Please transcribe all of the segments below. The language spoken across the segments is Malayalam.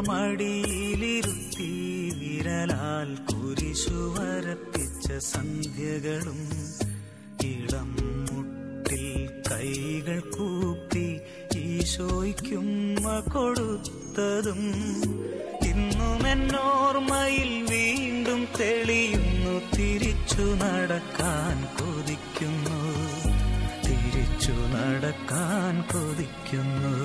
മടിയിലിരുത്തി വിരലാൽ കുരിശു വരപ്പിച്ച സന്ധ്യകളും ഇളം മുട്ടിൽ കൈകൾ കൂപ്പി ഈശോയ്ക്കുമ്മ കൊടുത്തതും ഇന്നും എന്നോർമ്മയിൽ വീണ്ടും തെളിയുന്നു. തിരിച്ചു നടക്കാൻ കൊതിക്കുന്നു, തിരിച്ചു നടക്കാൻ കൊതിക്കുന്നു.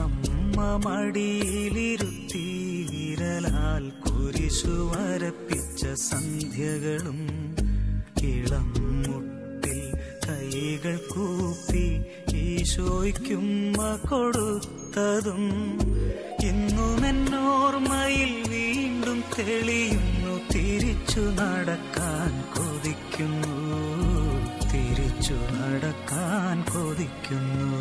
അമ്മ മടിയിലിരുത്തി വിരലാൽ കുരിശു വരപ്പിച്ച സന്ധ്യകളും ഇളം മുട്ടിൽ കൈകൾ കൂപ്പി ഈശോയ്ക്കുമ്മ കൊടുത്തതും ഇന്നും എന്നോർമ്മയിൽ വീണ്ടും തെളിയുന്നു. തിരിച്ചു നടക്കാൻ കൊതിക്കുന്നു, തിരിച്ചു നടക്കാൻ കൊതിക്കുന്നു.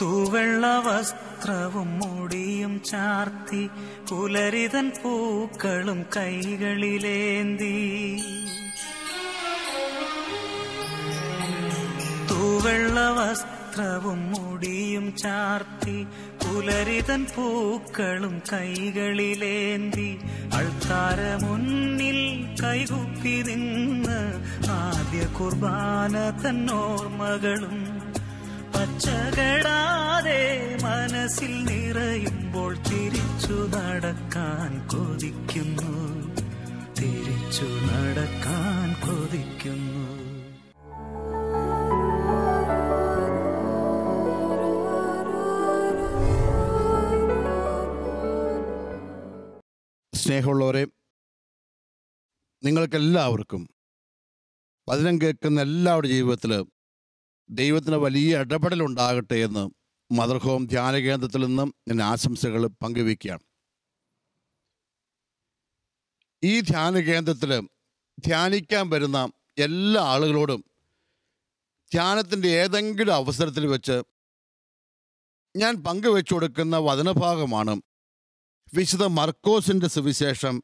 തൂവെള്ള വസ്ത്രവും മുടിയും ചാർത്തി പുലരിതൻ പൂക്കളും കൈകളിലേന്തി. തൂവെള്ള വസ്ത്രവും മുടിയും ചാർത്തി പുലരിതൻ പൂക്കളും കൈകളിലേന്തി അൾത്താര മുന്നിൽ കൈകുപ്പി നിന്ന് ആദ്യ കുർബാന തന്നോർമ്മകളും പച്ചകടാതെ മനസ്സിൽ നിറയുമ്പോൾ തിരിച്ചു നടക്കാൻ കൊതിക്കുന്നു, തിരിച്ചു നടക്കാൻ കൊതിക്കുന്നു. സ്നേഹമുള്ളവരെ, നിങ്ങൾക്കെല്ലാവർക്കും വചനം കേൾക്കുന്ന എല്ലാവരുടെ ജീവിതത്തിൽ ദൈവത്തിന് വലിയ ഇടപെടലുണ്ടാകട്ടെ എന്ന് മദർ ഹോം ധ്യാന കേന്ദ്രത്തിൽ നിന്നും ഞാൻ ആശംസകൾ പങ്കുവയ്ക്കുകയാണ്. ഈ ധ്യാന കേന്ദ്രത്തിൽ ധ്യാനിക്കാൻ വരുന്ന എല്ലാ ആളുകളോടും ധ്യാനത്തിൻ്റെ ഏതെങ്കിലും അവസരത്തിൽ വെച്ച് ഞാൻ പങ്കുവെച്ചു കൊടുക്കുന്ന വചനഭാഗമാണ് വിശുദ്ധ മർക്കോസിൻ്റെ സുവിശേഷം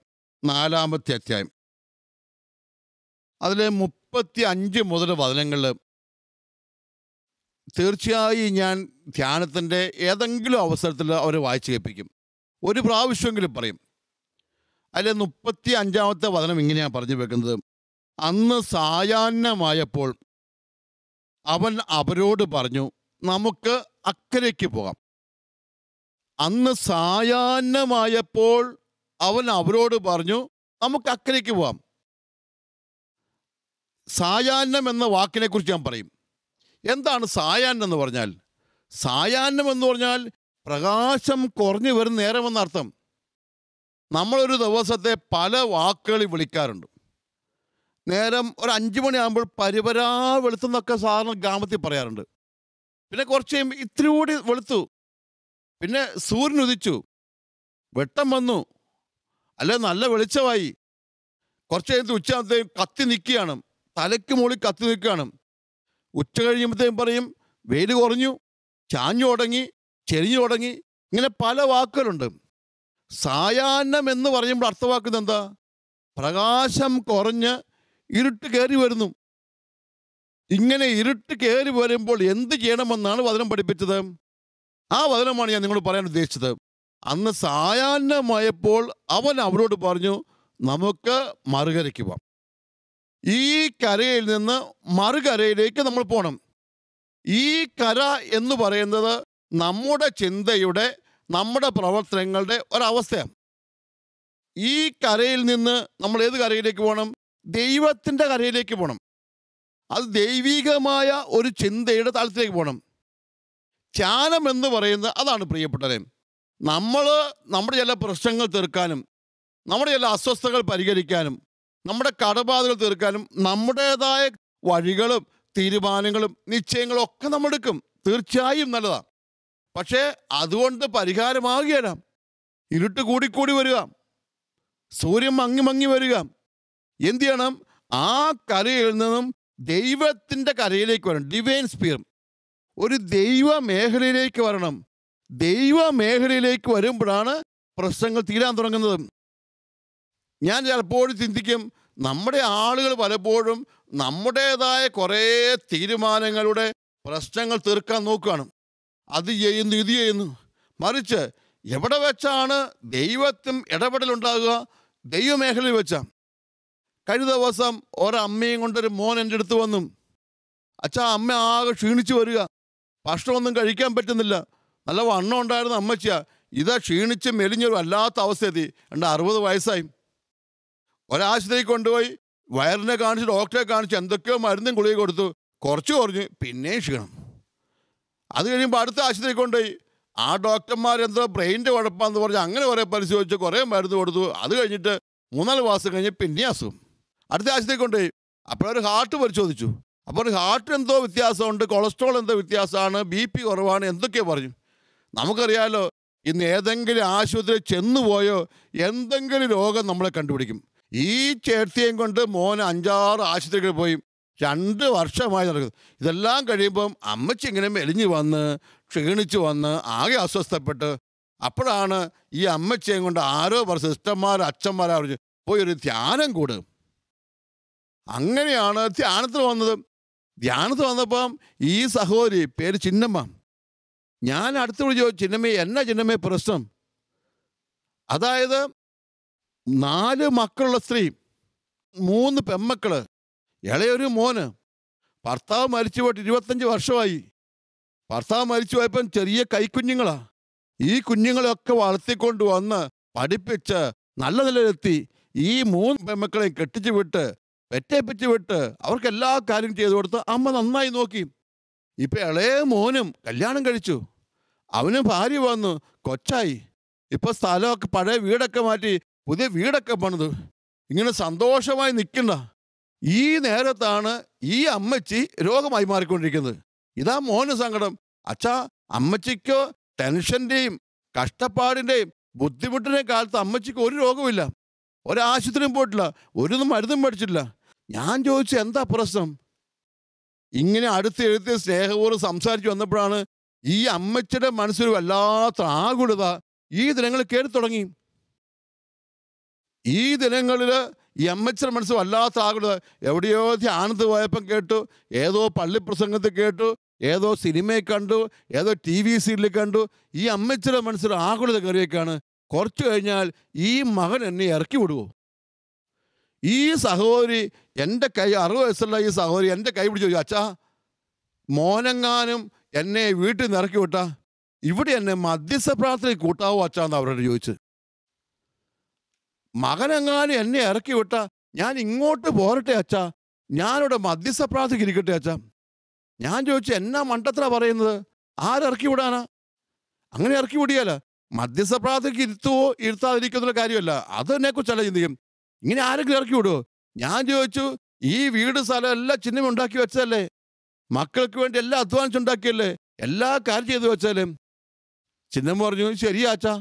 4-ാമത്തെ അധ്യായം. അതിലെ 35 മുതൽ വചനങ്ങളിൽ തീർച്ചയായും ഞാൻ ധ്യാനത്തിൻ്റെ ഏതെങ്കിലും അവസരത്തിൽ അവരെ വായിച്ചു കേൾപ്പിക്കും. ഒരു പ്രാവശ്യമെങ്കിലും പറയും. അതിലെ 35-ാമത്തെ വചനം ഇങ്ങനെയാണ് പറഞ്ഞു വെക്കുന്നത്: അന്ന് സായാഹ്നമായപ്പോൾ അവൻ അവരോട് പറഞ്ഞു, നമുക്ക് അക്കരയ്ക്ക് പോകാം. അന്ന് സായാഹ്നമായപ്പോൾ അവൻ അവരോട് പറഞ്ഞു, നമുക്ക് അക്കരയ്ക്ക് പോകാം. സായാഹ്നം എന്ന വാക്കിനെക്കുറിച്ച് ഞാൻ പറയും. എന്താണ് സായാഹ്നം എന്ന് പറഞ്ഞാൽ? സായാഹ്നം എന്ന് പറഞ്ഞാൽ പ്രകാശം കുറഞ്ഞു വരുന്ന നേരമെന്നർത്ഥം. നമ്മളൊരു ദിവസത്തെ പല വാക്കുകളിൽ വിളിക്കാറുണ്ട്. നേരം ഒരു 5 മണിയാകുമ്പോൾ പരിപരാ വെളുത്തെന്നൊക്കെ സാധാരണ ഗ്രാമത്തിൽ പറയാറുണ്ട്. പിന്നെ കുറച്ച് കഴിയുമ്പോൾ ഇത്തിരി കൂടി വെളുത്തു, പിന്നെ സൂര്യൻ ഉദിച്ചു, വെട്ടം വന്നു, അല്ലെ നല്ല വെളിച്ചമായി. കുറച്ച് കഴിഞ്ഞ് ഉച്ചയാകുമ്പോഴത്തേക്കും കത്തി നിൽക്കുകയാണ്, തലയ്ക്ക് മുകളിൽ കത്തി നിൽക്കുകയാണ്. ഉച്ച കഴിയുമ്പോഴത്തേക്കും പറയും വെയിൽ കുറഞ്ഞു, ചാഞ്ഞു തുടങ്ങി, ചെരിഞ്ഞു തുടങ്ങി. ഇങ്ങനെ പല വാക്കുകളുണ്ട്. സായാഹ്നം എന്ന് പറയുമ്പോൾ അർത്ഥമാക്കുന്നത് എന്താ? പ്രകാശം കുറഞ്ഞ് ഇരുട്ട് കയറി വരുന്നു. ഇങ്ങനെ ഇരുട്ട് കയറി വരുമ്പോൾ എന്ത് ചെയ്യണമെന്നാണ് വചനം പഠിപ്പിച്ചത്. ആ വചനമാണ് ഞാൻ നിങ്ങളോട് പറയാൻ ഉദ്ദേശിച്ചത്. അന്ന് സായാഹ്നമായപ്പോൾ അവൻ അവരോട് പറഞ്ഞു, നമുക്ക് മറുകരയ്ക്ക് പോകാം. ഈ കരയിൽ നിന്ന് മറുകരയിലേക്ക് നമ്മൾ പോകണം. ഈ കര എന്ന് പറയുന്നത് നമ്മുടെ ചിന്തയുടെ, നമ്മുടെ പ്രവർത്തനങ്ങളുടെ ഒരവസ്ഥയാണ്. ഈ കരയിൽ നിന്ന് നമ്മൾ ഏത് കരയിലേക്ക് പോകണം? ദൈവത്തിൻ്റെ കരയിലേക്ക് പോകണം. അത് ദൈവികമായ ഒരു ചിന്തയുടെ തലത്തിലേക്ക് പോകണം. ധ്യാനം എന്ന് പറയുന്നത് അതാണ് പ്രിയപ്പെട്ടവരെ. നമ്മുടെ ചില പ്രശ്നങ്ങൾ തീർക്കാനും, നമ്മുടെ ചില അസ്വസ്ഥതകൾ പരിഹരിക്കാനും, നമ്മുടെ കടബാധകൾ തീർക്കാനും നമ്മുടേതായ വഴികളും തീരുമാനങ്ങളും നിശ്ചയങ്ങളും ഒക്കെ നമ്മൾ എടുക്കും. തീർച്ചയായും നല്ലതാണ്. പക്ഷേ അതുകൊണ്ട് പരിഹാരമാകുകയില്ല. ഇരുട്ട് കൂടിക്കൂടി വരിക, സൂര്യൻ മങ്ങി മങ്ങി വരിക. എന്ത് ചെയ്യണം? ആ കരയിൽ നിന്നും ദൈവത്തിൻ്റെ കരയിലേക്ക് വരണം. ഡിവൈൻ സ്പിയർ, ഒരു ദൈവ മേഖലയിലേക്ക് വരണം. ദൈവ മേഖലയിലേക്ക് വരുമ്പോഴാണ് പ്രശ്നങ്ങൾ തീരാൻ തുടങ്ങുന്നത്. ഞാൻ ചിലപ്പോഴും ചിന്തിക്കും, നമ്മുടെ ആളുകൾ പലപ്പോഴും നമ്മുടേതായ കുറേ തീരുമാനങ്ങളുടെ പ്രശ്നങ്ങൾ തീർക്കാൻ നോക്കുകയാണ്. അത് ചെയ്യുന്നു, ഇത് ചെയ്യുന്നു. മറിച്ച് എവിടെ വെച്ചാണ് ദൈവത്തിനും ഇടപെടലുണ്ടാകുക? ദൈവമേഖലയിൽ വെച്ചാണ്. കഴിഞ്ഞ ദിവസം ഒരമ്മയും കൊണ്ടൊരു മോൻ എൻ്റെ അടുത്ത് വന്നു. അച്ഛാ, അമ്മ ആകെ ക്ഷീണിച്ച് വരിക, ഭക്ഷണമൊന്നും കഴിക്കാൻ പറ്റുന്നില്ല. നല്ല വണ്ണം ഉണ്ടായിരുന്ന അമ്മച്ചിയാ, ഇതാ ക്ഷീണിച്ച് മെലിഞ്ഞൊരു വല്ലാത്ത അവസ്ഥയെത്തി. 60 വയസ്സായി. ഒരാശുപത്രിയിൽ കൊണ്ടുപോയി വയറിനെ കാണിച്ച്, ഡോക്ടറെ കാണിച്ച്, എന്തൊക്കെയോ മരുന്നും ഗുളിക കൊടുത്തു. കുറച്ച് കുറഞ്ഞ്, പിന്നെയും ക്ഷീണം. അത് കഴിയുമ്പോൾ അടുത്ത ആശുപത്രിയിൽ കൊണ്ടുപോയി. ആ ഡോക്ടർമാരെന്തോ ബ്രെയിൻ്റെ കുഴപ്പമാണെന്ന് പറഞ്ഞ് അങ്ങനെ കുറേ പരിശോധിച്ച് കുറേ മരുന്ന് കൊടുത്തു. അത് കഴിഞ്ഞിട്ട് 3-4 മാസം കഴിഞ്ഞ് പിന്നെയും അസുഖം. അടുത്ത ആശുപത്രിയിൽ കൊണ്ടുപോയി. അപ്പോഴൊരു ഹാർട്ട് പരിശോധിച്ചു. അപ്പോൾ ഹാർട്ടിന് എന്തോ വ്യത്യാസമുണ്ട്, കൊളസ്ട്രോൾ എന്തോ വ്യത്യാസമാണ്, BP കുറവാണ്, എന്തൊക്കെയോ പറഞ്ഞു. നമുക്കറിയാലോ, ഇന്ന് ഏതെങ്കിലും ആശുപത്രിയിൽ ചെന്നുപോയോ എന്തെങ്കിലും രോഗം നമ്മളെ കണ്ടുപിടിക്കും. ഈ ചേർത്തിയും കൊണ്ട് മോൻ 5-6 ആശുപത്രികൾ പോയി 2 വർഷമായി നടക്കുന്നു. ഇതെല്ലാം കഴിയുമ്പം അമ്മച്ചി ഇങ്ങനെ മെലിഞ്ഞു വന്ന് ക്ഷീണിച്ച് വന്ന് ആകെ അസ്വസ്ഥപ്പെട്ട്, അപ്പോഴാണ് ഈ അമ്മച്ചിയും കൊണ്ട് ആരോ സിസ്റ്റർമാർ അച്ഛന്മാരാ പറഞ്ഞു, പോയി ഒരു ധ്യാനം കൂടും. അങ്ങനെയാണ് ധ്യാനത്തിന് വന്നത്. ധ്യാനത്തിന് വന്നപ്പം ഈ സഹോദരി, പേര് ചിന്നമ്മ, ഞാൻ അടുത്ത് വിളിച്ച് ചോദിച്ചു, ചിന്നമ്മ എന്നാ ചിന്നമ്മ പ്രശ്നം? അതായത് 4 മക്കളുള്ള സ്ത്രീ, 3 പെമ്മക്കള്, ഇളയൊരു മോന്. ഭർത്താവ് മരിച്ചു പോയിട്ട് 25 വർഷമായി. ഭർത്താവ് മരിച്ചു പോയപ്പം ചെറിയ കൈക്കുഞ്ഞുങ്ങളാ. ഈ കുഞ്ഞുങ്ങളെയൊക്കെ വളർത്തിക്കൊണ്ട് വന്ന് പഠിപ്പിച്ച് നല്ല നിലയിലെത്തി. ഈ 3 പെമ്മക്കളെയും കെട്ടിച്ചു വിട്ട് പെറ്റേപ്പിച്ച് വിട്ട് അവർക്ക് എല്ലാ കാര്യം ചെയ്തു കൊടുത്ത് അമ്മ നന്നായി നോക്കി. ഇപ്പം ഇളയ മോനും കല്യാണം കഴിച്ചു. അവന് ഭാര്യ വന്നു, കൊച്ചായി. ഇപ്പം സ്ഥലമൊക്കെ, പഴയ വീടൊക്കെ മാറ്റി പുതിയ വീടൊക്കെ പണിതു. ഇങ്ങനെ സന്തോഷമായി നിൽക്കണ്ട ഈ നേരത്താണ് ഈ അമ്മച്ചി രോഗമായി മാറിക്കൊണ്ടിരിക്കുന്നത്. ഇതാ മോന് സങ്കടം. അച്ഛാ, അമ്മച്ചിക്കോ ടെൻഷൻ്റെയും കഷ്ടപ്പാടിൻ്റെയും ബുദ്ധിമുട്ടിൻ്റെയും കാലത്ത് അമ്മച്ചിക്ക് ഒരു രോഗമില്ല, ഒരാശുപത്രിയും പോയിട്ടില്ല, ഒരു മരുന്നും മേടിച്ചിട്ടില്ല. ഞാൻ ചോദിച്ചു, എന്താ പ്രശ്നം? ഇങ്ങനെ അടുത്ത് സ്നേഹപൂർവ്വം സംസാരിച്ച് വന്നപ്പോഴാണ് ഈ അമ്മച്ചിയുടെ മനസ്സിൽ വല്ലാത്ത ആകുലത ഈ ദിനങ്ങളിൽ കയറി തുടങ്ങി. ഈ ദിനങ്ങളിൽ ഈ അമ്മച്ചിയുടെ മനസ്സ് വല്ലാത്ത ആകുലത. എവിടെയോ ധ്യാനത്ത് പോയപ്പം കേട്ടു, ഏതോ പള്ളിപ്രസംഗത്തിൽ കേട്ടു, ഏതോ സിനിമയിൽ കണ്ടു, ഏതോ TV സീരിയലിൽ കണ്ടു. ഈ അമ്മച്ചിയുടെ മനസ്സിൽ ആകുലത കയറിയേക്കാണ്. കുറച്ച് കഴിഞ്ഞാൽ ഈ മകൻ എന്നെ ഇറക്കി വിടുവോ? ഈ സഹോദരി എൻ്റെ കൈ, 60 വയസ്സുള്ള ഈ സഹോദരി എൻ്റെ കൈ പിടിച്ച് ചോദിച്ചു, അച്ഛാ, മോനെങ്ങാനും എന്നെ വീട്ടിൽ നിന്ന് ഇറക്കി വിട്ടാ ഇവിടെ എന്നെ മധ്യസ്ഥ പ്രാർത്ഥനയിൽ കൂട്ടാവോ അച്ഛാന്ന് അവരോട് ചോദിച്ചു. മകനെങ്ങാനും എന്നെ ഇറക്കി വിട്ടാ ഞാൻ ഇങ്ങോട്ട് പോരട്ടെ അച്ഛാ, ഞാനിവിടെ മധ്യസ്ഥ പ്രാർത്ഥനയ്ക്ക് ഇരിക്കട്ടെ അച്ഛാ. ഞാൻ ചോദിച്ചു, എന്നാ മണ്ടത്ര പറയുന്നത്? ആരിറക്കി വിടാനാ? അങ്ങനെ ഇറക്കി വിടിയാല. മധ്യസ്ഥ പ്രാർത്ഥനയ്ക്ക് ഇരുത്തുവോ ഇരുത്താതിരിക്കുന്ന കാര്യമല്ല, അതിനെക്കുറിച്ചല്ല ചിന്തിക്കും. ഇങ്ങനെ ആരെങ്കിലും ഇറക്കി വിടുവോ? ഞാൻ ചോദിച്ചു, ഈ വീട് സ്ഥലം എല്ലാം ചിഹ്നം ഉണ്ടാക്കി വെച്ചതല്ലേ, മക്കൾക്ക് വേണ്ടി എല്ലാം അധ്വാനിച്ചുണ്ടാക്കിയല്ലേ, എല്ലാ കാര്യം ചെയ്തു വെച്ചാലും. ചിഹ്നം പറഞ്ഞു, ശരിയാ അച്ഛാ,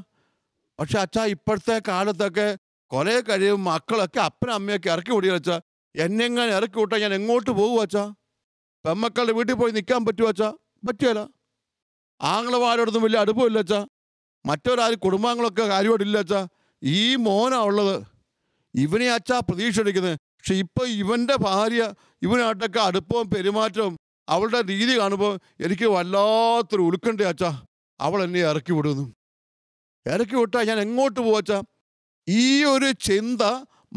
പക്ഷെ അച്ഛാ, ഇപ്പോഴത്തെ കാലത്തൊക്കെ കുറേ കഴിയും മക്കളൊക്കെ അപ്പനും അമ്മയൊക്കെ ഇറക്കി വിടിയ വെച്ചാൽ എന്നെങ്ങനെ ഇറക്കി വിട്ടാൽ ഞാൻ എങ്ങോട്ട് പോകും അച്ഛാ? പെമ്മക്കളുടെ വീട്ടിൽ പോയി നിൽക്കാൻ പറ്റുമോ അച്ഛാ? പറ്റുകയില്ല. ആങ്ങളമാരോടൊന്നും വലിയ അടുപ്പമില്ല അച്ഛാ, മറ്റൊരാരും കുടുംബാംഗങ്ങളൊക്കെ കാര്യമായിട്ടില്ല അച്ഛാ. ഈ മോനാ ഉള്ളത്, ഇവനെ അച്ഛാ പ്രതീക്ഷ എടുക്കുന്നത്. പക്ഷെ ഇപ്പം ഇവൻ്റെ ഭാര്യ ഇവനായിട്ടൊക്കെ അടുപ്പവും പെരുമാറ്റവും അവളുടെ രീതി കാണുമ്പോൾ എനിക്ക് വല്ലാത്തൊരു ഉത്കണ്ഠ അച്ഛാ. അവൾ എന്നെ ഇറക്കി വിടുന്നു. ഇറക്കി വിട്ടാൽ ഞാൻ എങ്ങോട്ട് പോവച്ചാ? ഈ ഒരു ചിന്ത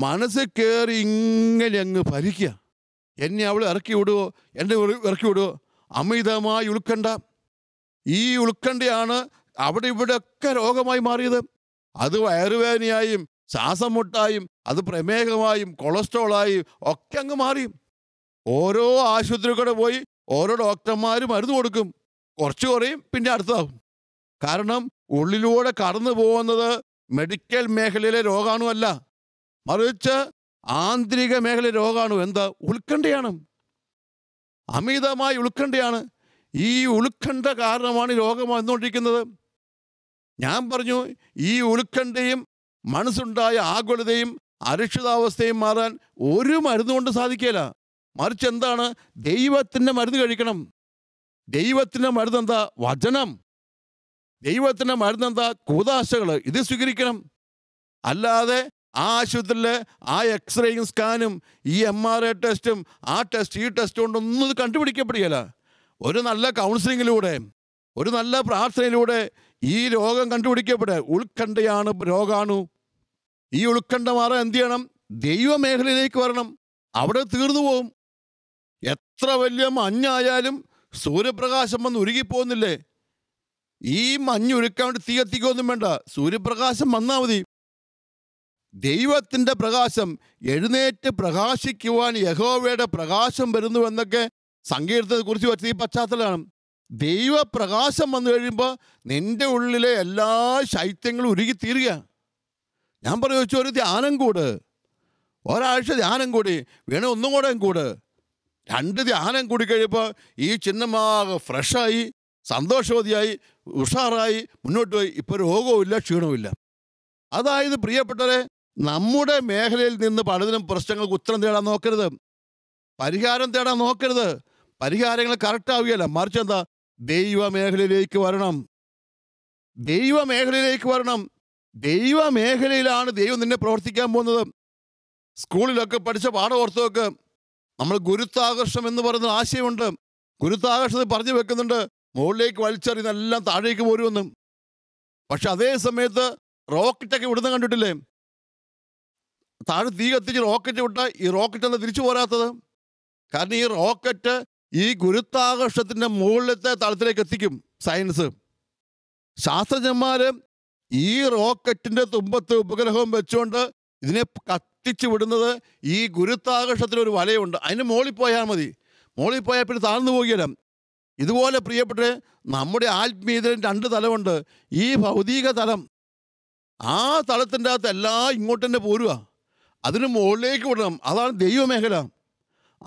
മനസ്സിൽ കയറി ഇങ്ങനെ അങ്ങ് ഭരിക്കുക. എന്നെ അവൾ ഇറക്കി വിടുവോ, എന്നെ ഇറക്കി വിടുവോ? അമിതമായി ഉത്കണ്ഠ. ഈ ഉത്കണ്ഠയാണ് അവിടെ ഇവിടെയൊക്കെ രോഗമായി മാറിയത്. അത് വയറുവേദനയായും ശ്വാസം മുട്ടായും അത് പ്രമേഹമായും കൊളസ്ട്രോളായും ഒക്കെ അങ്ങ് മാറി. ഓരോ ആശുപത്രിയിൽ പോയി ഓരോ ഡോക്ടർമാർ മരുന്ന് കൊടുക്കും, കുറച്ച് കുറയും, പിന്നെ അടുത്തതാവും. കാരണം ഉള്ളിലൂടെ കടന്നു പോകുന്നത് മെഡിക്കൽ മേഖലയിലെ രോഗാണുമല്ല, മറിച്ച് ആന്തരിക മേഖലയിലെ രോഗാണു. എന്താ? ഉത്കണ്ഠയാണ്, അമിതമായ ഉത്കണ്ഠയാണ്. ഈ ഉത്കണ്ഠ കാരണമാണ് ഈ രോഗം വന്നുകൊണ്ടിരിക്കുന്നത്. ഞാൻ പറഞ്ഞു, ഈ ഉത്കണ്ഠയും മനസ്സുണ്ടായ ആകുലതയും അരക്ഷിതാവസ്ഥയും മാറാൻ ഒരു മരുന്ന് കൊണ്ട് സാധിക്കില്ല. മറിച്ച് എന്താണ്? ദൈവത്തിൻ്റെ മരുന്ന് കഴിക്കണം. ദൈവത്തിൻ്റെ മരുന്ന് എന്താ? വചനം. ദൈവത്തിൻ്റെ മരുന്ന് എന്താ? കൂദാശകൾ. ഇത് സ്വീകരിക്കണം. അല്ലാതെ ആ ആശുപത്രിയിൽ ആ എക്സ്റേയും സ്കാനും ഈ MRI ടെസ്റ്റും ആ ടെസ്റ്റ് ഈ ടെസ്റ്റ് കൊണ്ടൊന്നും ഇത് കണ്ടുപിടിക്കപ്പെടുകയില്ല. ഒരു നല്ല കൗൺസിലിങ്ങിലൂടെ, ഒരു നല്ല പ്രാർത്ഥനയിലൂടെ ഈ രോഗം കണ്ടുപിടിക്കപ്പെടുക. ഉത്കണ്ഠയാണ് രോഗാണു. ഈ ഉത്കണ്ഠ മാറാൻ എന്ത് ചെയ്യണം? ദൈവമേഖലയിലേക്ക് വരണം. അവിടെ തീർന്നു പോകും. എത്ര വലിയ മഞ്ഞായാലും സൂര്യപ്രകാശം വന്ന് ഉരുകിപ്പോകുന്നില്ലേ? ഈ മഞ്ഞ് ഉരുക്കാൻ വേണ്ടി തീ കത്തിക്കൊന്നും വേണ്ട, സൂര്യപ്രകാശം വന്നാൽ മതി. ദൈവത്തിൻ്റെ പ്രകാശം, എഴുന്നേറ്റ് പ്രകാശിക്കുവാൻ യഹോവയുടെ പ്രകാശം വരുന്നുവെന്നൊക്കെ സങ്കീർത്തനത്തെ കുറിച്ച് വെച്ച ഈ പശ്ചാത്തലമാണ്. ദൈവപ്രകാശം വന്നു കഴിയുമ്പോൾ നിൻ്റെ ഉള്ളിലെ എല്ലാ ശൈത്യങ്ങളും ഉരുകിത്തീരുക. ഞാൻ ചോദിച്ചു, ഒരു ധ്യാനം കൂട്, ഒരാഴ്ച ധ്യാനം കൂടി, വേണേ ഒന്നും കൂടെ കൂട്. 2 ധ്യാനം കൂടി കഴിയുമ്പോൾ ഈ ചിഹ്നമാകെ ഫ്രഷായി, സന്തോഷവതിയായി, ഉഷാറായി മുന്നോട്ട് പോയി. ഇപ്പോൾ രോഗവും ഇല്ല, ക്ഷീണവും ഇല്ല. അതായത് പ്രിയപ്പെട്ടവരെ, നമ്മുടെ മേഖലയിൽ നിന്ന് പലതിനും പ്രശ്നങ്ങൾക്ക് ഉത്തരം തേടാൻ നോക്കരുത്, പരിഹാരം തേടാൻ നോക്കരുത്. പരിഹാരങ്ങൾ കറക്റ്റ് ആവുകയല്ല, മറിച്ച് എന്താ? ദൈവമേഖലയിലേക്ക് വരണം. ദൈവമേഖലയിലേക്ക് വരണം. ദൈവമേഖലയിലാണ് ദൈവം നിന്നെ പ്രവർത്തിക്കാൻ പോകുന്നത്. സ്കൂളിലൊക്കെ പഠിച്ച പാഠം ഓർത്ത് വെക്ക്. നമ്മൾ ഗുരുത്വാകർഷണം എന്ന് പറയുന്ന ആശയമുണ്ട്. ഗുരുത്വാകർഷണത്തിൽ പറഞ്ഞു വെക്കുന്നുണ്ട്, മുകളിലേക്ക് വലിച്ചെറിയുന്നെല്ലാം താഴേക്ക് പോരുമെന്ന്. പക്ഷെ അതേ സമയത്ത് റോക്കറ്റൊക്കെ വിടുന്ന കണ്ടിട്ടില്ലേ? താഴെ തീ കത്തിച്ച് റോക്കറ്റ് വിട്ടാൽ ഈ റോക്കറ്റ് എന്താ തിരിച്ചു പോരാത്തത്? കാരണം ഈ റോക്കറ്റ് ഈ ഗുരുത്വാകർഷണത്തിൻ്റെ മുകളിലത്തെ തലത്തിലേക്ക് എത്തിക്കും. സയൻസ് ശാസ്ത്രജ്ഞന്മാർ ഈ റോക്കറ്റിൻ്റെ തുമ്പത്ത് ഉപഗ്രഹവും വെച്ചുകൊണ്ട് ഇതിനെ കത്തിച്ച് വിടുന്നത് ഈ ഗുരുത്വാകർഷണത്തിനൊരു വലയുണ്ട്, അതിന് മുകളിൽ പോയാൽ മതി. മുകളിൽ പോയാൽ പിന്നെ താഴ്ന്നു പോകുകയില്ല. ഇതുപോലെ പ്രിയപ്പെട്ട നമ്മുടെ ആത്മീയതയിൽ 2 തലമുണ്ട്. ഈ ഭൗതിക തലം, ആ തലത്തിൻ്റെ അകത്ത് എല്ലാം ഇങ്ങോട്ട് തന്നെ പോരുക, അതിന് മുകളിലേക്ക് വിടണം. അതാണ് ദൈവമേഖല.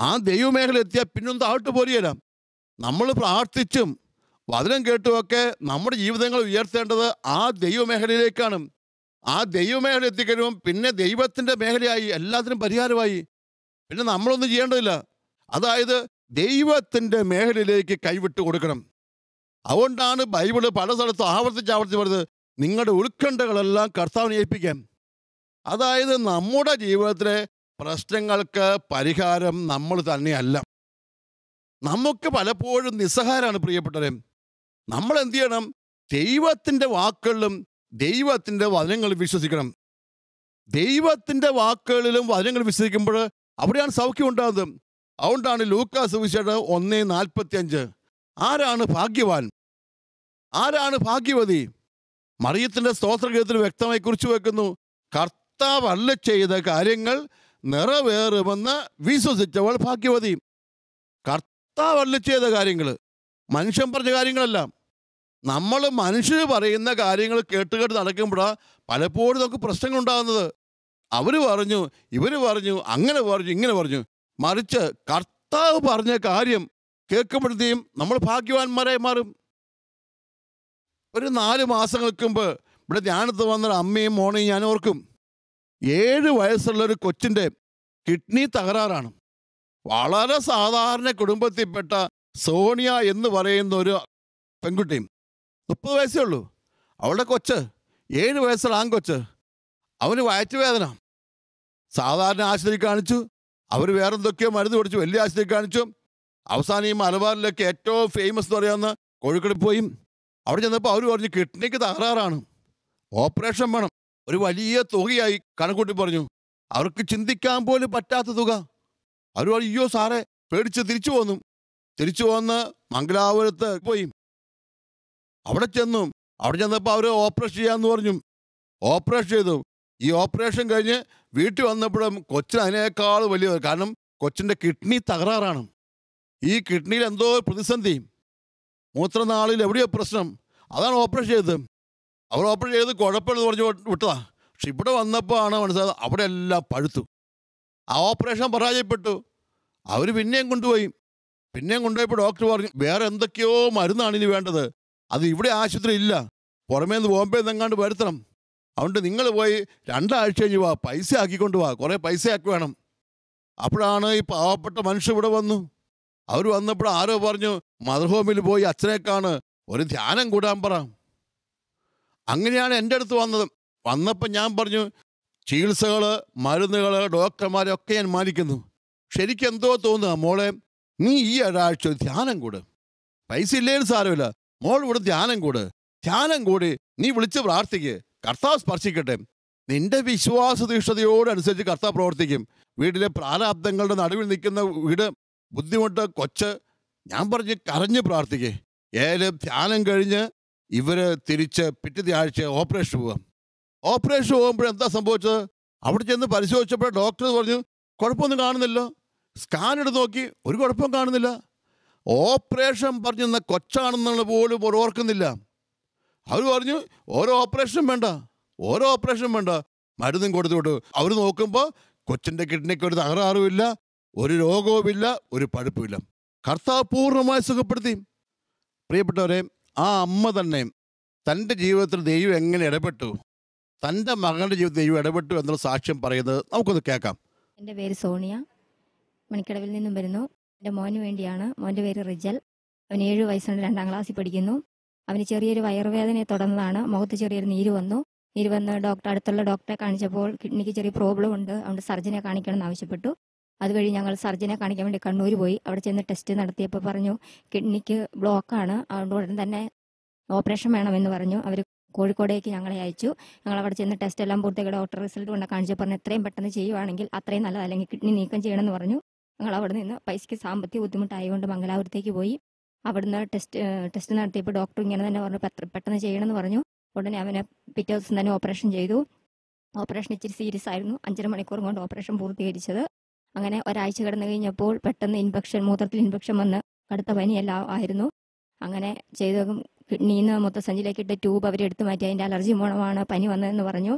ആ ദൈവമേഖല എത്തിയാൽ പിന്നൊന്നും താഴ്ത്തു പോരുകയില്ല. നമ്മൾ പ്രാർത്ഥിച്ചും വചനം കേട്ടുമൊക്കെ നമ്മുടെ ജീവിതങ്ങൾ ഉയർത്തേണ്ടത് ആ ദൈവമേഖലയിലേക്കാണ്. ആ ദൈവമേഖല എത്തിക്കഴിയുമ്പം പിന്നെ ദൈവത്തിൻ്റെ മേഖലയായി, എല്ലാത്തിനും പരിഹാരമായി. പിന്നെ നമ്മളൊന്നും ചെയ്യേണ്ടതില്ല. അതായത് ദൈവത്തിൻ്റെ മേഖലയിലേക്ക് കൈവിട്ട് കൊടുക്കണം. അതുകൊണ്ടാണ് ബൈബിള് പല സ്ഥലത്തും ആവർത്തിച്ച് പറയുന്നത്, നിങ്ങളുടെ ഉത്കണ്ഠകളെല്ലാം കർത്താവിനെ ഏൽപ്പിക്കാം. അതായത് നമ്മുടെ ജീവിതത്തിലെ പ്രശ്നങ്ങൾക്ക് പരിഹാരം നമ്മൾ തന്നെയല്ല. നമുക്ക് പലപ്പോഴും നിസ്സഹായരാണ് പ്രിയപ്പെട്ടവരെ. നമ്മൾ എന്ത് ചെയ്യണം? ദൈവത്തിൻ്റെ വാക്കുകളിലും ദൈവത്തിൻ്റെ വചനങ്ങളിൽ വിശ്വസിക്കണം. ദൈവത്തിൻ്റെ വാക്കുകളിലും വചനങ്ങൾ വിശ്വസിക്കുമ്പോൾ അവിടെയാണ് സൗഖ്യം ഉണ്ടാകുന്നത്. അതുകൊണ്ടാണ് ലൂക്കാ സുവിശേഷം 1:45 ആരാണ് ഭാഗ്യവാൻ, ആരാണ് ഭാഗ്യവതി? മറിയത്തിൻ്റെ സ്തോത്രഗീതത്തിൽ വ്യക്തമായി കുറിച്ചു വെക്കുന്നു, കർത്താവ് അരുളി ചെയ്ത കാര്യങ്ങൾ നിറവേറുമെന്ന് വിശ്വസിച്ചവൾ ഭാഗ്യവതി. കർത്താവ് അരുളി ചെയ്ത കാര്യങ്ങൾ, മനുഷ്യൻ പറഞ്ഞ കാര്യങ്ങളല്ല. നമ്മൾ മനുഷ്യർ പറയുന്ന കാര്യങ്ങൾ കേട്ട് നടക്കുമ്പോഴാണ് പലപ്പോഴും നമുക്ക് പ്രശ്നങ്ങളുണ്ടാകുന്നത്. അവർ പറഞ്ഞു, ഇവർ പറഞ്ഞു, അങ്ങനെ പറഞ്ഞു, ഇങ്ങനെ പറഞ്ഞു. മറിച്ച് കർത്താവ് പറഞ്ഞ കാര്യം കേൾക്കുമ്പോഴത്തേക്കും നമ്മൾ ഭാഗ്യവാന്മാരായി മാറും. ഒരു 4 മാസങ്ങൾക്ക് മുമ്പ് ഇവിടെ ധ്യാനത്ത് വന്ന അമ്മയും മോനെയും ഞാൻ ഓർക്കും. 7 വയസ്സുള്ളൊരു കൊച്ചിൻ്റെ കിഡ്നി തകരാറാണ്. വളരെ സാധാരണ കുടുംബത്തിൽപ്പെട്ട സോണിയ എന്ന് പറയുന്ന ഒരു പെൺകുട്ടിയും, 30 വയസ്സേ ഉള്ളൂ. അവളുടെ കൊച്ച് 7 വയസ്സുള്ള ആൺകൊച്ച്, അവന് വയറ്റുവേദന. സാധാരണ ആശുപത്രി കാണിച്ചു, അവർ വേറെന്തൊക്കെയോ മരുന്ന് കൊടുത്തു, വലിയ ആശുപത്രി കാണിച്ചു. അവസാനം ഈ മലബാറിലൊക്കെ ഏറ്റവും ഫേമസ് എന്ന് പറയാവുന്ന കോഴിക്കോട് പോയി. അവിടെ ചെന്നപ്പോൾ അവർ പറഞ്ഞു കിഡ്നിക്ക് തകരാറാണ്, ഓപ്പറേഷൻ വേണം. ഒരു വലിയ തുകയായി കണക്കൂട്ടി പറഞ്ഞു. അവർക്ക് ചിന്തിക്കാൻ പോലും പറ്റാത്ത തുക. അവർ പറഞ്ഞു, അയ്യോ സാറേ, പേടിച്ച് തിരിച്ചു പോന്നു. തിരിച്ചു വന്ന് മംഗലാപുരത്ത് പോയി. അവിടെ ചെന്നപ്പോൾ അവർ ഓപ്പറേഷൻ ചെയ്യാമെന്ന് പറഞ്ഞു. ഓപ്പറേഷൻ ചെയ്തു. ഈ ഓപ്പറേഷൻ കഴിഞ്ഞ് വീട്ടിൽ വന്നപ്പോഴും കൊച്ചിന് അതിനേക്കാൾ വലിയ, കാരണം കൊച്ചിൻ്റെ കിഡ്നി തകരാറാണ്. ഈ കിഡ്നിയിൽ എന്തോ പ്രതിസന്ധി, മൂത്രനാളിൽ എവിടെയോ പ്രശ്നം, അതാണ് ഓപ്പറേഷൻ ചെയ്തത്. അവർ ഓപ്പറേഷൻ ചെയ്ത് കുഴപ്പമില്ലെന്ന് പറഞ്ഞു വിട്ടതാ. പക്ഷെ ഇവിടെ വന്നപ്പോൾ ആണ് മനസ്സിലായത് അവിടെ എല്ലാം പഴുത്തു. ആ ഓപ്പറേഷൻ പരാജയപ്പെട്ടു. അവർ പിന്നെയും കൊണ്ടുപോയി. പിന്നെയും കൊണ്ടുപോയപ്പോൾ ഡോക്ടർ പറഞ്ഞു വേറെ എന്തൊക്കെയോ മരുന്നാണ് ഇനി വേണ്ടത്, അത് ഇവിടെ ആശുപത്രി ഇല്ല, പുറമേ നിന്ന് ബോംബെ നിന്നെങ്ങാണ്ട് വരുത്തണം. അതുകൊണ്ട് നിങ്ങൾ പോയി 2 ആഴ്ച കഴിഞ്ഞ് വാ, പൈസ ആക്കിക്കൊണ്ട് വാ, കുറേ പൈസയാക്കി വേണം. അപ്പോഴാണ് ഈ പാവപ്പെട്ട മനുഷ്യർ ഇവിടെ വന്നു. അവർ വന്നപ്പോൾ ആരോ പറഞ്ഞു മദർ ഹോമിൽ പോയി അച്ഛനേക്കാണ് ഒരു ധ്യാനം കൂടാൻ പറ. അങ്ങനെയാണ് എൻ്റെ അടുത്ത് വന്നത്. വന്നപ്പോൾ ഞാൻ പറഞ്ഞു ചികിത്സകൾ, മരുന്നുകൾ, ഡോക്ടർമാരൊക്കെ ഞാൻ മാനിക്കുന്നു. ശരിക്കും എന്തോ തോന്നുക, മോളെ നീ ഈ ഒരാഴ്ച ധ്യാനം കൂട്, പൈസ ഇല്ലേലും സാരമില്ല, മോൾ ഇവിടെ ധ്യാനം കൂട്, ധ്യാനം കൂടി നീ വിളിച്ച് പ്രാർത്ഥിക്ക്, കർത്താവ് സ്പർശിക്കട്ടെ. നിന്റെ വിശ്വാസതീഷ്ണതയോടനുസരിച്ച് കർത്താവ് പ്രവർത്തിക്കും. വീട്ടിലെ പ്രാരാബ്ദങ്ങളുടെ നടുവിൽ നിൽക്കുന്ന വീട്, ബുദ്ധിമുട്ട്, കൊച്ച്, ഞാൻ പറഞ്ഞ് കരഞ്ഞ് പ്രാർത്ഥിക്കേ. ഏതായാലും ധ്യാനം കഴിഞ്ഞ് ഇവർ തിരിച്ച് പിറ്റത്തെ ആഴ്ച ഓപ്പറേഷൻ പോവാം. ഓപ്പറേഷൻ പോകുമ്പോഴെന്താ സംഭവിച്ചത്? അവിടെ ചെന്ന് പരിശോധിച്ചപ്പോൾ ഡോക്ടർ പറഞ്ഞു കുഴപ്പമൊന്നും കാണുന്നില്ല. സ്കാൻ എടുത്ത് നോക്കി, ഒരു കുഴപ്പവും കാണുന്നില്ല. ഓപ്പറേഷൻ പറഞ്ഞെന്ന കൊച്ചാണെന്നുള്ള പോലും ഓർക്കുന്നില്ല. അവർ പറഞ്ഞു ഓരോ ഓപ്പറേഷനും വേണ്ട, മരുന്നും കൊടുത്തു വിട്ടു. അവർ നോക്കുമ്പോൾ കൊച്ചിൻ്റെ കിഡ്നിക്ക് ഒരു തകരാറുമില്ല, ഒരു രോഗവുമില്ല, ഒരു പഴുപ്പുമില്ല. കർത്താവ് പൂർണ്ണമായി സുഖപ്പെടുത്തി. പ്രിയപ്പെട്ടവരെ, ആ അമ്മ തന്നെ തൻ്റെ ജീവിതത്തിൽ ദൈവം എങ്ങനെ ഇടപെട്ടു, തൻ്റെ മകളുടെ ജീവിതത്തിൽ ദൈവം ഇടപെട്ടു എന്നുള്ള സാക്ഷ്യം പറയുന്നത് നമുക്കൊന്ന് കേൾക്കാം. എൻ്റെ പേര് സോണിയ, മണിക്കടവിൽ നിന്നും വരുന്നു. എൻ്റെ മോന് വേണ്ടിയാണ്. മോൻ്റെ പേര് റിജൽ. അവന് 7 വയസ്സുണ്ട്, 2ാം ക്ലാസ്സിൽ പഠിക്കുന്നു. അവന് ചെറിയൊരു വയറുവേദനയെ തുടർന്നതാണ്. മുഖത്ത് ചെറിയൊരു നീര് വന്ന് അടുത്തുള്ള ഡോക്ടറെ കാണിച്ചപ്പോൾ കിഡ്നിക്ക് ചെറിയ പ്രോബ്ലം ഉണ്ട്, അതുകൊണ്ട് സർജനെ കാണിക്കണമെന്ന് ആവശ്യപ്പെട്ടു. അത് കഴിഞ്ഞ് ഞങ്ങൾ സർജനെ കാണിക്കാൻ വേണ്ടി കണ്ണൂർ പോയി. അവിടെ ചെന്ന് ടെസ്റ്റ് നടത്തിയപ്പോൾ പറഞ്ഞു കിഡ്നിക്ക് ബ്ലോക്കാണ്, അതുകൊണ്ട് ഉടൻ തന്നെ ഓപ്പറേഷൻ വേണമെന്ന് പറഞ്ഞു. അവർ കോഴിക്കോടേക്ക് ഞങ്ങളെ അയച്ചു. ഞങ്ങൾ അവിടെ ചെന്ന് ടെസ്റ്റ് എല്ലാം പൂർത്തിയാക്കി ഡോക്ടർ റിസൾട്ട് കൊണ്ട് കാണിച്ചു പറഞ്ഞു എത്രയും പെട്ടെന്ന് ചെയ്യുവാണെങ്കിൽ അത്രയും നല്ലത്, അല്ലെങ്കിൽ കിഡ്നി നീക്കം ചെയ്യണമെന്ന് പറഞ്ഞു. ഞങ്ങൾ അവിടെ നിന്ന് പൈസയ്ക്ക് സാമ്പത്തിക ബുദ്ധിമുട്ടായതുകൊണ്ട് മംഗലാപുരത്തേക്ക് പോയി. അവിടുന്ന് ടെസ്റ്റ് നടത്തിയപ്പോൾ ഡോക്ടർ ഇങ്ങനെ തന്നെ പറഞ്ഞു പെട്ടെന്ന് ചെയ്യണമെന്ന് പറഞ്ഞു. ഉടനെ അവനെ പിറ്റേ ദിവസം തന്നെ ഓപ്പറേഷൻ ചെയ്തു. ഓപ്പറേഷൻ ഇച്ചിരി സീരിയസ് ആയിരുന്നു. 5.5 മണിക്കൂർ കൊണ്ട് ഓപ്പറേഷൻ പൂർത്തീകരിച്ചത്. അങ്ങനെ ഒരാഴ്ച കിടന്നു കഴിഞ്ഞപ്പോൾ പെട്ടെന്ന് മൂത്രത്തിൽ ഇൻഫെക്ഷൻ വന്ന് കടുത്ത പനിയെല്ലാം ആയിരുന്നു. അങ്ങനെ ചെയ്ത കിഡ്നിയിൽ നിന്ന് മൂത്രസഞ്ചിയിലേക്ക് ഇട്ട ട്യൂബ് അവർ എടുത്തു മാറ്റി. അതിൻ്റെ അലർജി മൂലമാണ് പനി വന്നതെന്ന് പറഞ്ഞു.